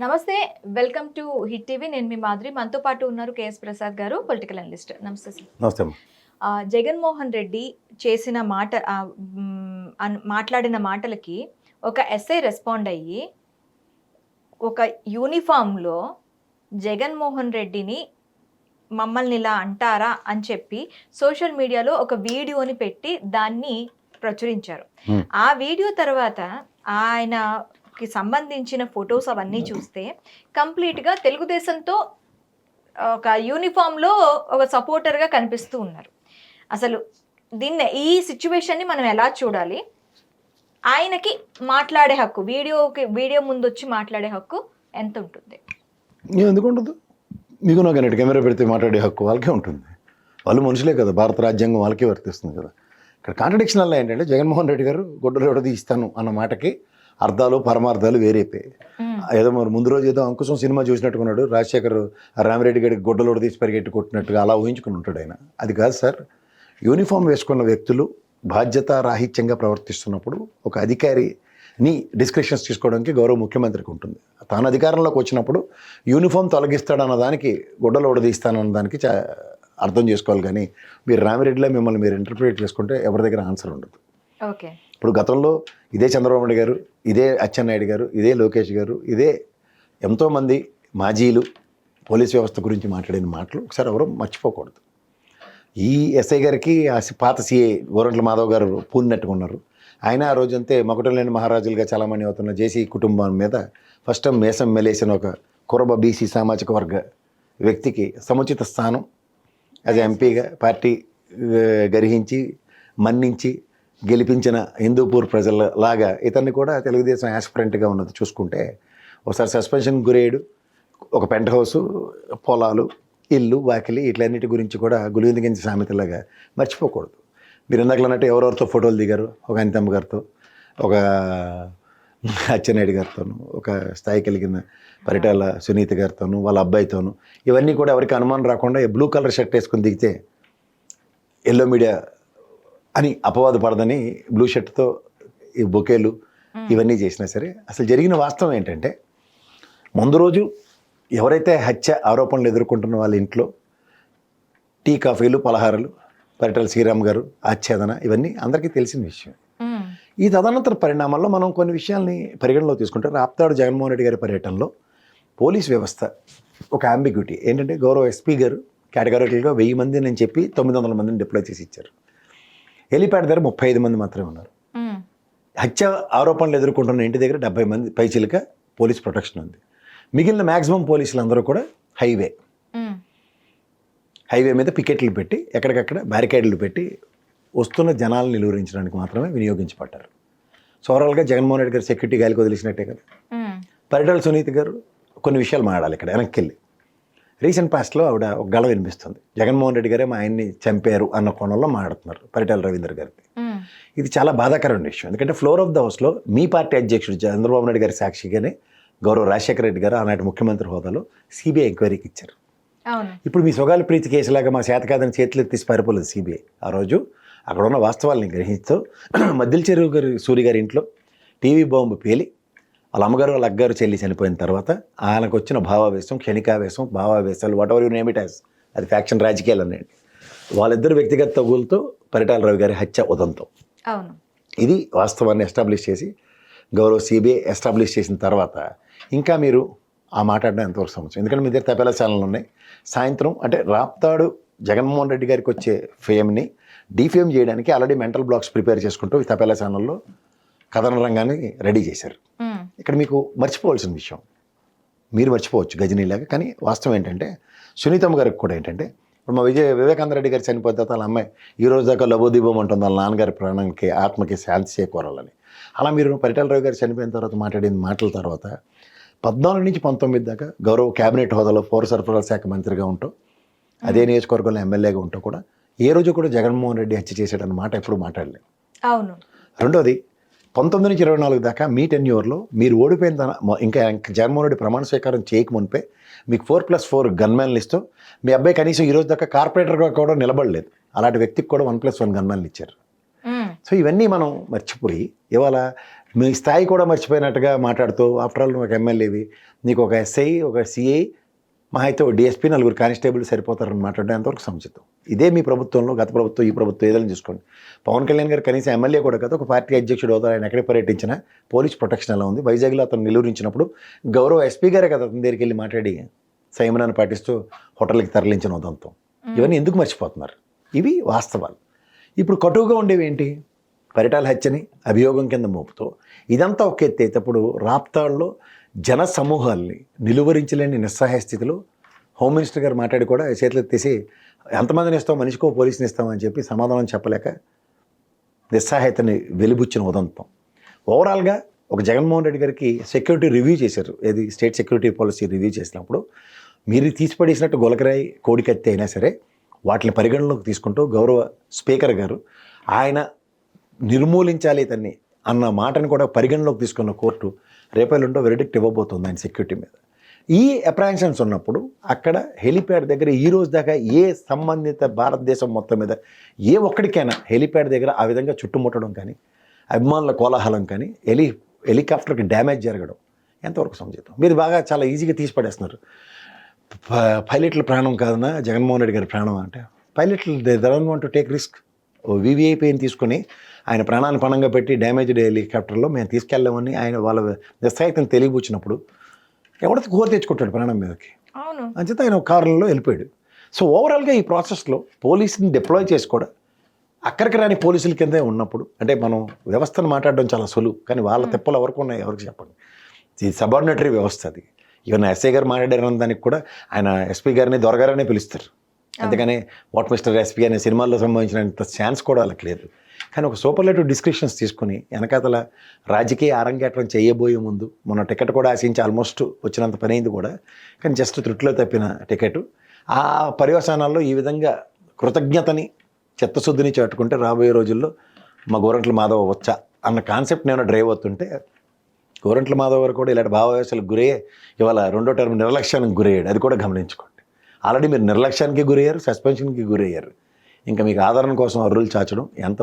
నమస్తే, welcome to hit TV. నేను మీ మాధురి. మనతో పాటు ఉన్నారు కేఎస్ ప్రసాద్ గారు, పొలిటికల్ అనలిస్ట్. నమస్తే సార్. నమస్తే అమ్మ. జగన్మోహన్ రెడ్డి చేసిన మాట్లాడిన మాటలకి ఒక ఎస్ఐ రెస్పాండ్ అయ్యి ఒక యూనిఫామ్లో జగన్మోహన్ రెడ్డిని మమ్మల్ని ఇలా అంటారా అని చెప్పి సోషల్ మీడియాలో ఒక వీడియోని పెట్టి దాన్ని ప్రచురించారు. ఆ వీడియో తర్వాత ఆయనకి సంబంధించిన ఫొటోస్ అవన్నీ చూస్తే కంప్లీట్గా తెలుగుదేశంతో ఒక యూనిఫామ్లో ఒక సపోర్టర్గా కనిపిస్తూ ఉన్నారు. అసలు ఈ సిచ్యువేషన్ని మనం ఎలా చూడాలి? ఆయనకి మాట్లాడే హక్కు, వీడియో ముందు వచ్చి మాట్లాడే హక్కు ఎంత ఉంటుంది? ఎందుకు ఉండదు? మీకు నాకు అన్నట్టు కెమెరా పెడితే మాట్లాడే హక్కు వాళ్ళకే ఉంటుంది. వాళ్ళు మనుషులే కదా, భారత రాజ్యాంగం వాళ్ళకే వర్తిస్తుంది కదా. ఇక్కడ కాంట్రడిక్షన్ వల్ల ఏంటంటే జగన్మోహన్ రెడ్డి గారు గొడ్డలు ఎవడది ఇస్తాను అన్న మాటకి అర్థాలు పరమార్థాలు వేరైపోయాయి. ఏదో మరి ముందు రోజు ఏదో అంకుశం సినిమా చూసినట్టుకున్నాడు, రాజశేఖర్ రామిరెడ్డి గారికి గొడ్డలోడు తీసి పరిగెట్టి కొట్టినట్టుగా అలా ఊహించుకుని ఉంటాడు ఆయన. అది కాదు సార్. యూనిఫామ్ వేసుకున్న వ్యక్తులు బాధ్యత రాహిత్యంగా ప్రవర్తిస్తున్నప్పుడు ఒక అధికారిని డిస్క్రిప్షన్స్ తీసుకోవడానికి గౌరవ ముఖ్యమంత్రికి ఉంటుంది. తాను అధికారంలోకి వచ్చినప్పుడు యూనిఫామ్ తొలగిస్తాడన్న దానికి గొడ్డలు ఓడదీస్తానన్న దానికి అర్థం చేసుకోవాలి. కానీ మీరు రామిరెడ్డిలో మిమ్మల్ని మీరు ఇంటర్ప్రిటేట్ చేసుకుంటే ఎవరి దగ్గర ఆన్సర్ ఉండదు. ఓకే, ఇప్పుడు గతంలో ఇదే చంద్రబాబు నాయుడు గారు, ఇదే అచ్చెన్నాయుడు గారు, ఇదే లోకేష్ గారు, ఇదే ఎంతోమంది మాజీలు పోలీస్ వ్యవస్థ గురించి మాట్లాడిన మాటలు ఒకసారి ఎవరు మర్చిపోకూడదు. ఈ ఎస్ఐ గారికి పాత సిఐ గోరంట్ల మాధవ్ గారు పూనినట్టుకున్నారు. ఆయన ఆ రోజంతే మకుటం లేని మహారాజులుగా చాలామంది అవుతున్న జేసీ కుటుంబం మీద ఫస్ట్ టైం మేసం మెలేసిన ఒక కురబ బీసీ సామాజిక వర్గ వ్యక్తికి సముచిత స్థానం యాజ్ ఎంపీగా పార్టీ గర్హించి మన్నించి గెలిపించిన హిందూపూర్ ప్రజల లాగా ఇతన్ని కూడా తెలుగుదేశం యాస్పిరెంట్గా ఉన్నది చూసుకుంటే ఒకసారి సస్పెన్షన్ గురేడు, ఒక పెంట్ హౌసు, పొలాలు, ఇల్లు, వాకిలి ఇట్లన్నిటి గురించి కూడా గులిందిగించి సామెతలాగా మర్చిపోకూడదు. మీరు ఇందాకలు అన్నట్టు ఎవరెవరితో ఫోటోలు దిగారు, ఒక అనితమ్మ గారితో, ఒక అచ్చెన్నాయుడు గారితోనూ, ఒక స్థాయి కలిగిన పరిటాల సునీత గారితోనూ, వాళ్ళ అబ్బాయితోనూ, ఇవన్నీ కూడా ఎవరికి అనుమానం రాకుండా బ్లూ కలర్ షర్ట్ వేసుకుని దిగితే ఎల్లో మీడియా అని అపవాదు పడదని బ్లూ షర్ట్తో ఈ బొకేలు ఇవన్నీ చేసినా సరే అసలు జరిగిన వాస్తవం ఏంటంటే ముందు రోజు ఎవరైతే హత్య ఆరోపణలు ఎదుర్కొంటున్న వాళ్ళ ఇంట్లో టీ కాఫీలు పలహారాలు, పరిటాల శ్రీరామ్ గారు ఆచ్ఛేదన ఇవన్నీ అందరికీ తెలిసిన విషయం. ఈ తదనంతర పరిణామాల్లో మనం కొన్ని విషయాల్ని పరిగణలో తీసుకుంటే రాప్తాడు జగన్మోహన్ రెడ్డి గారి పర్యటనలో పోలీస్ వ్యవస్థ ఒక అంబిగ్యూటీ ఏంటంటే గౌరవ ఎస్పీ గారు కేటగిరికల్గా 1000 మంది అని చెప్పి 900 మందిని డిప్లాయ్ చేసి ఇచ్చారు. హెలిప్యాడ్ దగ్గర 35 మంది మాత్రమే ఉన్నారు. హత్య ఆరోపణలు ఎదుర్కొంటున్న ఇంటి దగ్గర 70 మంది పైచిలుక పోలీస్ ప్రొటెక్షన్ ఉంది. మిగిలిన మ్యాక్సిమం పోలీసులు అందరూ కూడా హైవే మీద పికెట్లు పెట్టి ఎక్కడికక్కడ బ్యారికేడ్లు పెట్టి వస్తున్న జనాలను నిలువరించడానికి మాత్రమే వినియోగించబడ్డారు. సో ఓవరాల్గా జగన్మోహన్ రెడ్డి గారు సెక్యూరిటీ గాలికి వదిలిసినట్టే కదా. పరిటాల సునీత గారు కొన్ని విషయాలు మాట్లాడాలి. ఇక్కడ వెనక్కి వెళ్ళి రీసెంట్ పాస్ట్లో ఆవిడ ఒక గళ వినిపిస్తుంది. జగన్మోహన్ రెడ్డి గారే మా ఆయన్ని చంపారు అన్న కోణంలో మాట్లాడుతున్నారు పరిటాల రవీంద్ర గారికి. ఇది చాలా బాధాకరమైన విషయం. ఎందుకంటే ఫ్లోర్ ఆఫ్ ద హౌస్లో మీ పార్టీ అధ్యక్షుడు చంద్రబాబు నాయుడు గారి సాక్షిగానే గౌరవ రాజశేఖర రెడ్డి గారు ఆనాటి ముఖ్యమంత్రి హోదాలో సిబిఐ ఎంక్వైరీకి ఇచ్చారు. ఇప్పుడు మీ సొగాలి ప్రీతి కేసులాగా మా చేతకాదని చేతులు ఎత్తిసి పారిపోలేదు సిబిఐ. ఆ రోజు అక్కడ ఉన్న వాస్తవాల్ని గ్రహిస్తూ మద్దిల చెరువు గారి సూరి గారి ఇంట్లో టీవీ బాంబు పేలి వాళ్ళ అమ్మగారు వాళ్ళ అగ్గగారు చెల్లి చనిపోయిన తర్వాత ఆయనకు వచ్చిన భావావేశం, క్షణికావేశం, భావావేశాలు whatever you name it as, అది ఫ్యాక్షన్ రాజకీయాలు అనండి, వాళ్ళిద్దరు వ్యక్తిగత తగులతో పరిటాల రవి గారి హత్య ఉదంతం. ఇది వాస్తవాన్ని ఎస్టాబ్లిష్ చేసి గౌరవ సిబిఐ ఎస్టాబ్లిష్ చేసిన తర్వాత ఇంకా మీరు ఆ మాట్లాడడం ఎంతవరకు సమస్య. ఎందుకంటే మీ దగ్గర తపేలా ఛానల్ ఉన్నాయి. సాయంత్రం అంటే రాప్తాడు జగన్మోహన్ రెడ్డి గారికి వచ్చే ఫేమ్ని డీఫేమ్ చేయడానికి ఆల్రెడీ మెంటల్ బ్లాక్స్ ప్రిపేర్ చేసుకుంటూ ఈ తపేలా ఛానల్లో కథన రంగాన్ని రెడీ చేశారు. ఇక్కడ మీకు మర్చిపోవాల్సిన విషయం, మీరు మర్చిపోవచ్చు గజనీలాగా, కానీ వాస్తవం ఏంటంటే సునీతమ్మ గారికి కూడా ఏంటంటే ఇప్పుడు మా వివేకానంద రెడ్డి గారు చనిపోయిన తర్వాత వాళ్ళ అమ్మాయి ఈ రోజు దాకా లబోదీపం ఉంటుంది వాళ్ళ నాన్నగారి ప్రాణానికి ఆత్మకి శాంతి చేకూరాలని. అలా మీరు పరిటాల రవి గారు చనిపోయిన తర్వాత మాట్లాడిన మాటల తర్వాత 14 నుంచి 19 దాకా గౌరవ క్యాబినెట్ హోదాలో పౌర సరఫరాల శాఖ మంత్రిగా ఉంటూ అదే నియోజకవర్గంలో ఎమ్మెల్యేగా ఉంటూ కూడా ఏ రోజు కూడా జగన్మోహన్ రెడ్డి హత్య చేశాడన్న మాట ఎప్పుడు మాట్లాడలేదు. అవును. రెండోది 19 నుంచి 24 దాకా మీ టెన్యూర్లో మీరు ఓడిపోయిన ఇంకా జగన్మోహన్ రెడ్డి ప్రమాణ స్వీకారం చేయక మునిపే మీకు 4+4 గన్మ్యాన్లు ఇస్తూ మీ అబ్బాయి కనీసం ఈ రోజు దాకా కార్పొరేటర్గా కూడా నిలబడలేదు. అలాంటి వ్యక్తికి కూడా 1+1 గన్మ్యాన్లు ఇచ్చారు. సో ఇవన్నీ మనం మర్చిపోయి ఇవాళ మీ స్థాయి కూడా మర్చిపోయినట్టుగా మాట్లాడుతూ ఆఫ్టర్ ఆల్ నువ్వు ఒక ఎమ్మెల్యేవి, నీకు ఒక ఎస్ఐ, ఒక సిఐ, మా అయితే ఒక డిఎస్పీ, 4 కానిస్టేబుల్ సరిపోతారని మాట్లాడడం ఎంతవరకు సముచితం? ఇదే మీ ప్రభుత్వంలో, గత ప్రభుత్వం, ఈ ప్రభుత్వం ఏదైనా చూసుకోండి. పవన్ కళ్యాణ్ గారు కనీసం ఎమ్మెల్యే కూడా కదా, ఒక పార్టీ అధ్యక్షుడు అవుతారు. ఆయన ఎక్కడ పర్యటించినా పోలీస్ ప్రొటెక్షన్ ఎలా ఉంది? వైజాగ్లో అతను నిలువరించినప్పుడు గౌరవ ఎస్పీ గారే కదా అతని దగ్గరికి వెళ్ళి మాట్లాడి సంయమనాన్ని పాటిస్తూ హోటల్కి తరలించిన ఉదంతం. ఇవన్నీ ఎందుకు మర్చిపోతున్నారు? ఇవి వాస్తవాలు. ఇప్పుడు కటువుగా ఉండేవి ఏంటి? పరిటాల హత్యని అభియోగం కింద మోపుతూ ఇదంతా ఒక ఎత్తేటప్పుడు రాప్తాడులో జన సమూహాల్ని నిలువరించలేని నిస్సహాయ స్థితిలో హోమ్ మినిస్టర్ గారు మాట్లాడి కూడా చేతులు ఎత్తేసి ఎంతమందిని ఇస్తాం, మనిషికో పోలీసుని ఇస్తామని చెప్పి సమాధానం చెప్పలేక నిస్సహాయతని వెలిబుచ్చిన ఉదంతం. ఓవరాల్గా ఒక జగన్మోహన్ రెడ్డి గారికి సెక్యూరిటీ రివ్యూ చేశారు. ఏది స్టేట్ సెక్యూరిటీ పాలసీ రివ్యూ చేసినప్పుడు మీరు తీసిపడేసినట్టు గొలకరాయి కోడికత్తి అయినా సరే వాటిని పరిగణలోకి తీసుకుంటూ గౌరవ స్పీకర్ గారు ఆయన నిర్మూలించాలి ఇతన్ని అన్న మాటను కూడా పరిగణలోకి తీసుకున్న కోర్టు రేపల్లుండో వెరిడిక్ట్ ఇవ్వబోతుంది ఆయన సెక్యూరిటీ మీద. ఈ అప్రహెన్షన్స్ ఉన్నప్పుడు అక్కడ హెలిప్యాడ్ దగ్గర ఈ రోజు దాకా ఏ సంబంధిత భారతదేశం మొత్తం మీద ఏ ఒక్కడికైనా హెలిప్యాడ్ దగ్గర ఆ విధంగా చుట్టుముట్టడం కానీ, అభిమానుల కోలాహలం కానీ, హెలికాప్టర్కి డ్యామేజ్ జరగడం ఎంతవరకు సముచితం? మీరు బాగా చాలా ఈజీగా తీసి పడేస్తున్నారు. పైలట్ల ప్రాణం కాదన్నా జగన్మోహన్ రెడ్డి గారి ప్రాణం అంటే, పైలట్లు they don't want to take risk. వివిఐపీని తీసుకొని ఆయన ప్రాణాన్ని పణంగా పెట్టి డ్యామేజ్డ్ హెలికాప్టర్లో మేము తీసుకెళ్ళామని ఆయన వాళ్ళ నిస్సాయితను తెలియబుచ్చినప్పుడు ఎవరితో కోరి తెచ్చుకుంటాడు ప్రాణం మీదకి? అవును. అంచేత ఆయన కారులో వెళ్ళిపోయాడు. సో ఓవరాల్గా ఈ ప్రాసెస్లో పోలీసుని డిప్లాయ్ చేసి కూడా అక్కడికి రాని పోలీసుల కిందే ఉన్నప్పుడు, అంటే మనం వ్యవస్థను మాట్లాడడం చాలా సులువు, కానీ వాళ్ళ తెప్పలు ఎవరికి ఉన్నాయి ఎవరికి చెప్పండి. ఇది సబార్డినేటరీ వ్యవస్థ. అది ఈవెన్ ఎస్ఐ గారు మాట్లాడారన్న దానికి కూడా ఆయన ఎస్పీ గారిని దొరగారనే పిలుస్తారు. అందుకనే వాట్ మిస్టర్ ఎస్పీ అనే సినిమాల్లో సంబంధించినంత ఛాన్స్ కూడా వాళ్ళకి లేదు. కానీ ఒక సూపర్లేటివ్ డిస్క్రిప్షన్స్ తీసుకుని వెనకాతల రాజకీయ అరంగేట్రం చేయబోయే ముందు మన టికెట్ కూడా ఆశించి ఆల్మోస్ట్ వచ్చినంత పని అయింది కూడా, కానీ జస్ట్ త్రుట్లో తప్పిన టికెట్. ఆ పర్యవసానాల్లో ఈ విధంగా కృతజ్ఞతని చిత్తశుద్ధిని చాటుకుంటే రాబోయే రోజుల్లో మా గోరంట్ల మాధవ వచ్చా అన్న కాన్సెప్ట్ నేను డ్రైవ్ అవుతుంటే, గోరంట్ల మాధవ్ గారు కూడా ఇలాంటి భావవేశాలకు గురయ్యే ఇవాళ 2వ టర్మ్ నిర్లక్ష్యానికి గురయ్యాడు. అది కూడా గమనించుకోండి. ఆల్రెడీ మీరు నిర్లక్ష్యానికి గురయ్యారు, సస్పెన్షన్కి గురయ్యారు. ఇంకా మీకు ఆదరణ కోసం అర్రులు చాచడం ఎంత